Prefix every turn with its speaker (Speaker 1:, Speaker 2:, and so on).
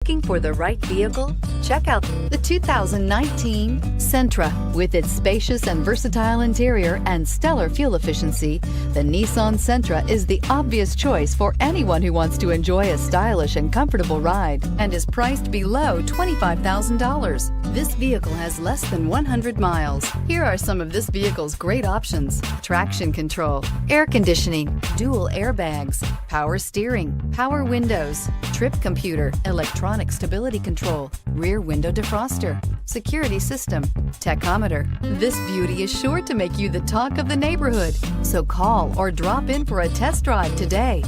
Speaker 1: Looking for the right vehicle? Check out the 2019 Sentra. With its spacious and versatile interior and stellar fuel efficiency, the Nissan Sentra is the obvious choice for anyone who wants to enjoy a stylish and comfortable ride and is priced below $25,000. This vehicle has less than 100 miles. Here are some of this vehicle's great options: traction control, air conditioning, dual airbags, power steering, power windows, trip computer, electronic stability control, rear window defroster, security system, tachometer. This beauty is sure to make you the talk of the neighborhood. So call or drop in for a test drive today.